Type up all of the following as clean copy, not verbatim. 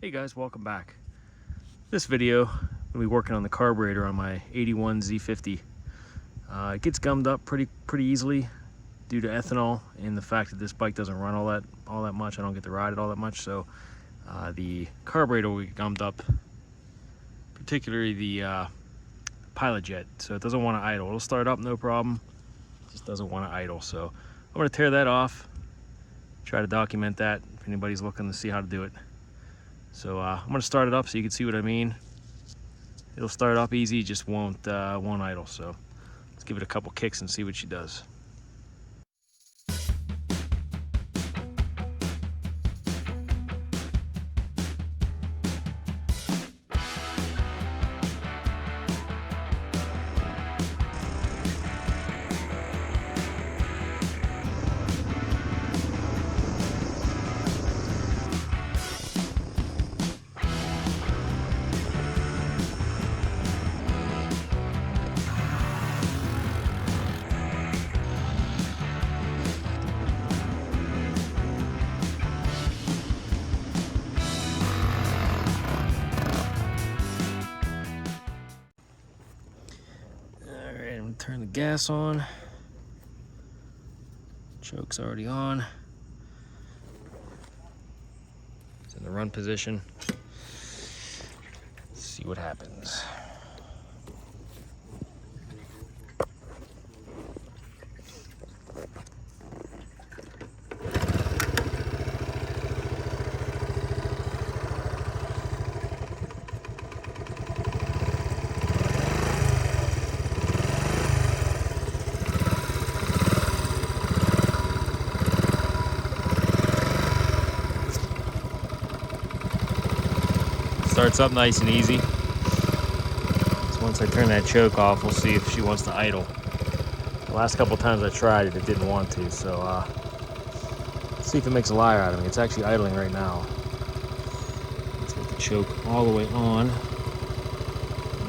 Hey guys, welcome back. This video, I'm going to be working on the carburetor on my 81 Z50. It gets gummed up pretty easily due to ethanol and the fact that this bike doesn't run all that much. I don't get to ride it all that much, so the carburetor will get gummed up, particularly the pilot jet. So it doesn't want to idle. It'll start up no problem, it just doesn't want to idle. So I'm going to tear that off, try to document that if anybody's looking to see how to do it. So I'm going to start it up so you can see what I mean. It'll start up easy, just won't idle. So let's give it a couple kicks and see what she does. Turn the gas on. Choke's already on. It's in the run position. Let's see what happens. Starts up nice and easy. So once I turn that choke off, we'll see if she wants to idle. The last couple times I tried it, it didn't want to. So let's see if it makes a liar out of me. It's actually idling right now. Let's get the choke all the way on.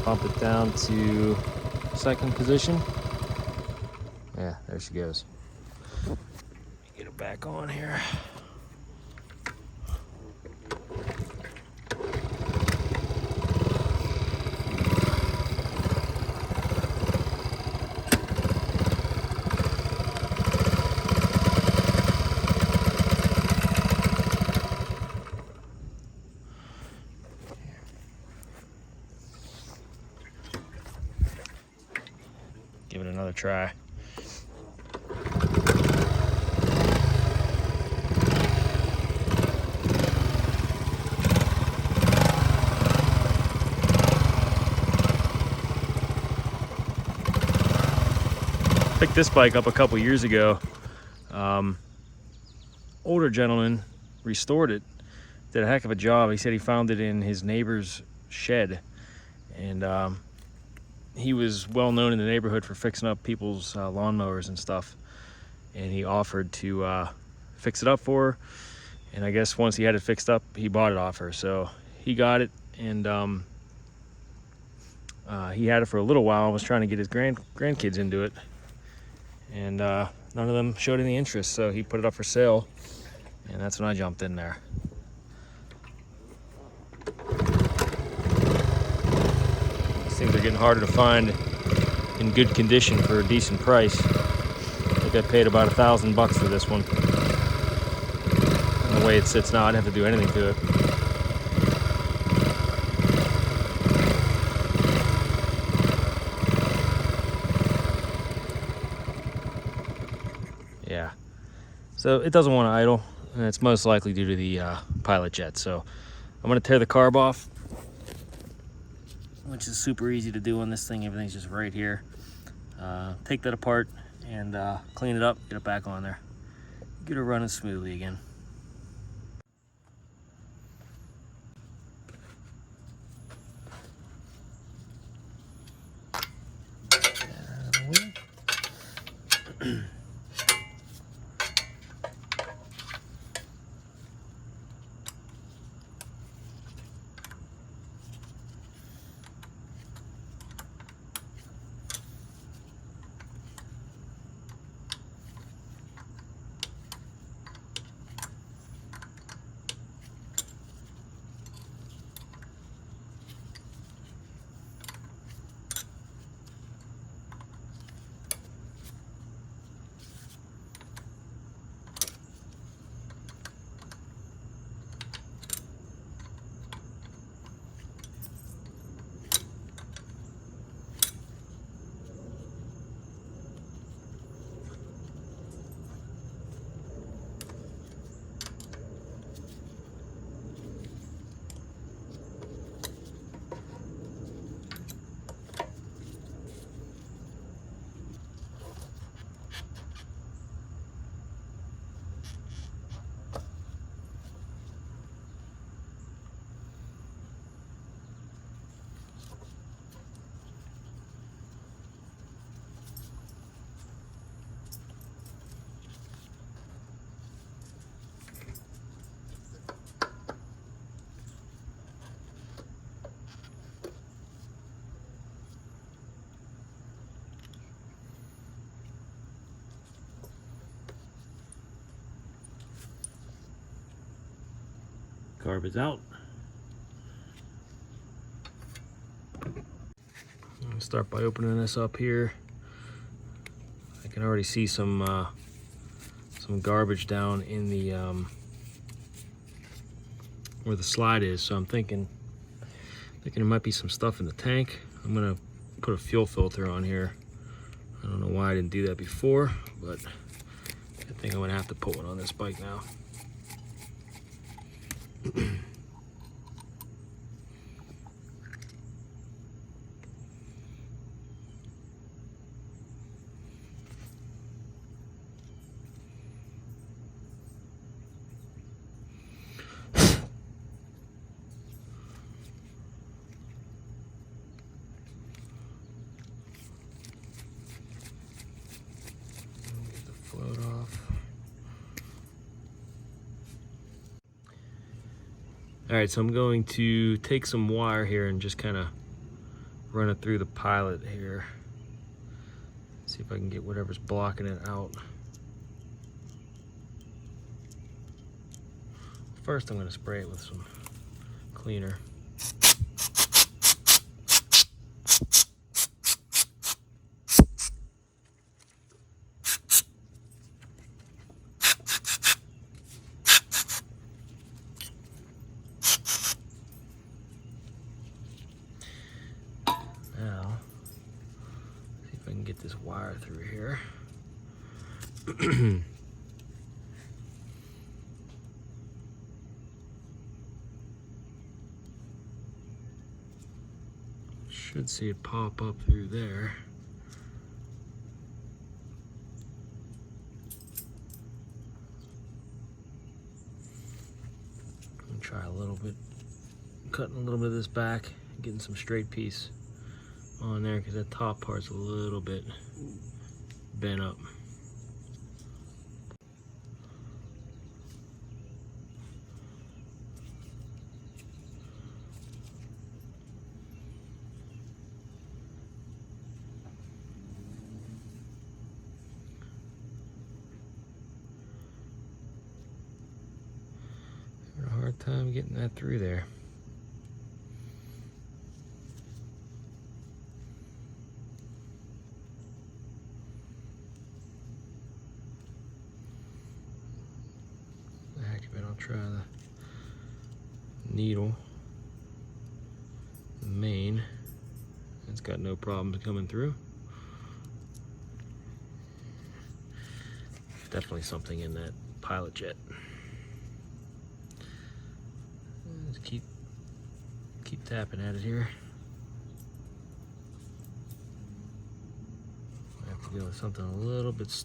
Bump it down to second position. Yeah, there she goes. Get her back on here. Give it another try. Picked this bike up a couple years ago. Older gentleman restored it, did a heck of a job. He said he found it in his neighbor's shed, and he was well known in the neighborhood for fixing up people's lawnmowers and stuff, and he offered to fix it up for her. And I guess once he had it fixed up, he bought it off her. So he got it, and he had it for a little while and was trying to get his grandkids into it, and none of them showed any interest, so he put it up for sale, and that's when I jumped in there. Things are getting harder to find in good condition for a decent price. I think I paid about $1,000 for this one. And the way it sits now, I didn't have to do anything to it. Yeah, so it doesn't want to idle, and it's most likely due to the pilot jet. So I'm going to tear the carb off, which is super easy to do on this thing. Everything's just right here. Take that apart and clean it up, get it back on there. Get her running smoothly again. carb is out. I'll start by opening this up here. I can already see some garbage down in the where the slide is, so I'm thinking there might be some stuff in the tank. I'm gonna put a fuel filter on here. I don't know why I didn't do that before, but I think I'm gonna have to put one on this bike now. Get the float off. All right, so I'm going to take some wire here and just kind of run it through the pilot here. See if I can get whatever's blocking it out. First, I'm going to spray it with some cleaner. Now, see if I can get this wire through here. Should see it pop up through there. I'm gonna try a little bit, cutting a little bit of this back, getting some straight piece on there because that top part's a little bit bent up. Having a hard time getting that through there. I'll try the needle, the main. It's got no problems coming through. Definitely something in that pilot jet. Just keep tapping at it here. I have to go with something a little bit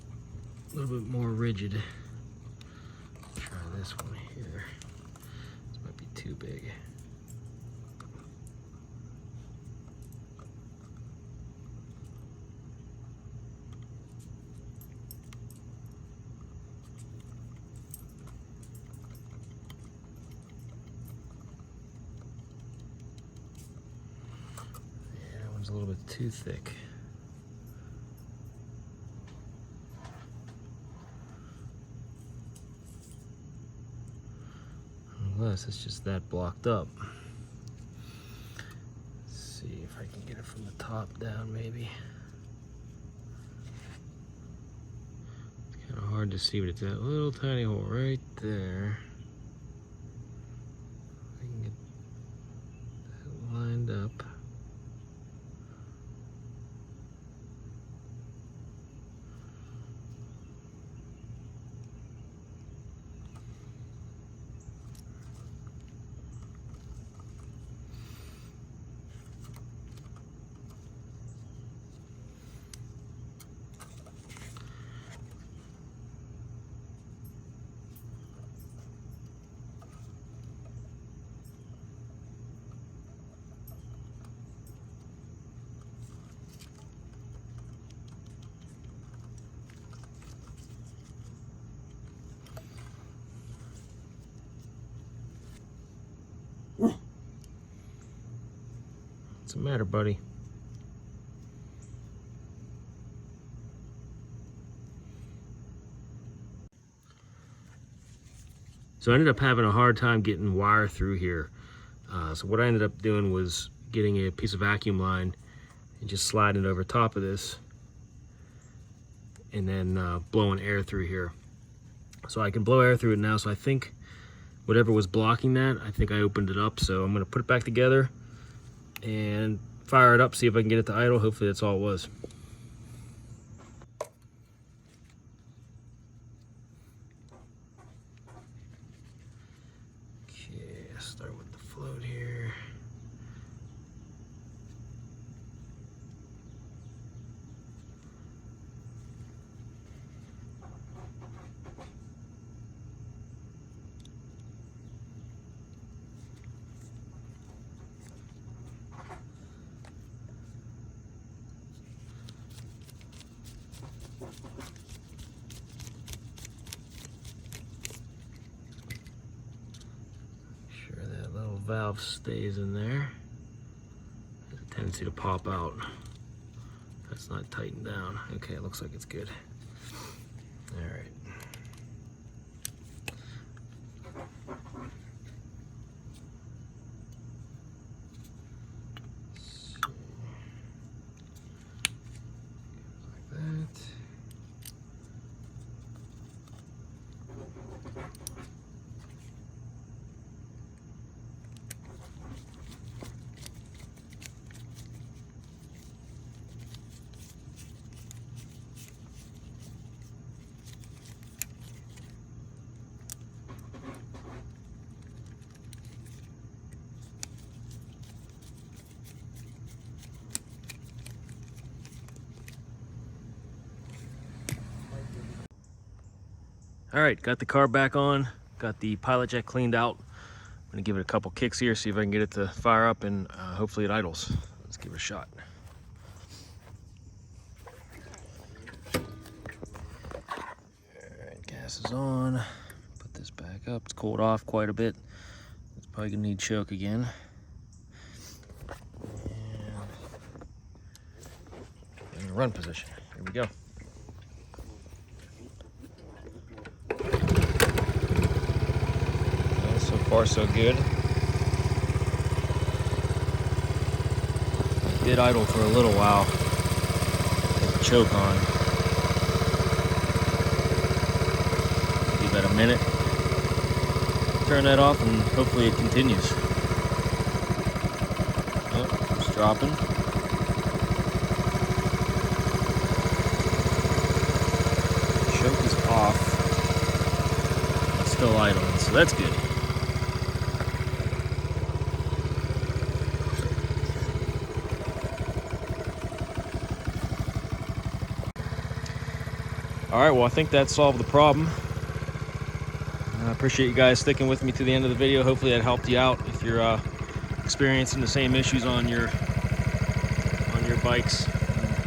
more rigid. Try this one here. This might be too big. Yeah, that one's a little bit too thick. Unless it's just that blocked up. Let's see if I can get it from the top down, maybe. It's kind of hard to see, but it's that little tiny hole right there. I can get that lined up. What's the matter, buddy? So I ended up having a hard time getting wire through here. So what I ended up doing was getting a piece of vacuum line and just sliding it over top of this, and then blowing air through here. So I can blow air through it now. So I think whatever was blocking that, I think I opened it up. So I'm gonna put it back together and fire it up, see if I can get it to idle. Hopefully that's all it was. Okay, start with the float here. Valve stays in there. There's a tendency to pop out. That's not tightened down. Okay, it looks like it's good. All right. Like that. All right, got the carb back on, got the pilot jet cleaned out. I'm gonna give it a couple kicks here, see if I can get it to fire up, and hopefully it idles. Let's give it a shot. All right, gas is on. Put this back up. It's cooled off quite a bit. It's probably gonna need choke again. And in the run position. Here we go. So far, so good. It did idle for a little while. With the choke on. Give that a minute. Turn that off and hopefully it continues. Oh, it's dropping. Choke is off. It's still idling, so that's good. All right, well, I think that solved the problem. I appreciate you guys sticking with me to the end of the video. Hopefully that helped you out if you're experiencing the same issues on your bikes.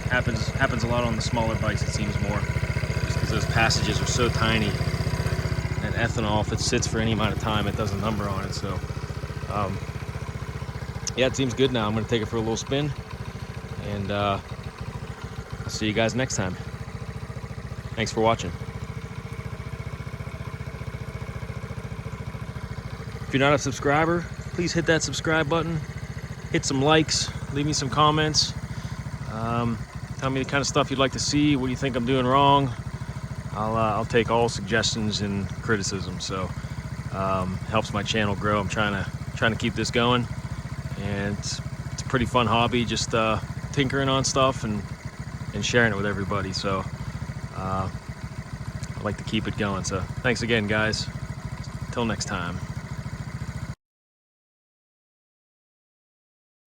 Happens a lot on the smaller bikes, it seems more, just because those passages are so tiny. And ethanol, if it sits for any amount of time, it does a number on it. So, yeah, it seems good now. I'm gonna take it for a little spin, and I'll see you guys next time. Thanks for watching. If you're not a subscriber, please hit that subscribe button. Hit some likes, leave me some comments. Tell me the kind of stuff you'd like to see, what you think I'm doing wrong. I'll take all suggestions and criticism. So helps my channel grow. I'm trying to keep this going, and it's a pretty fun hobby, just tinkering on stuff and sharing it with everybody. So I'd like to keep it going. So thanks again, guys. Till next time.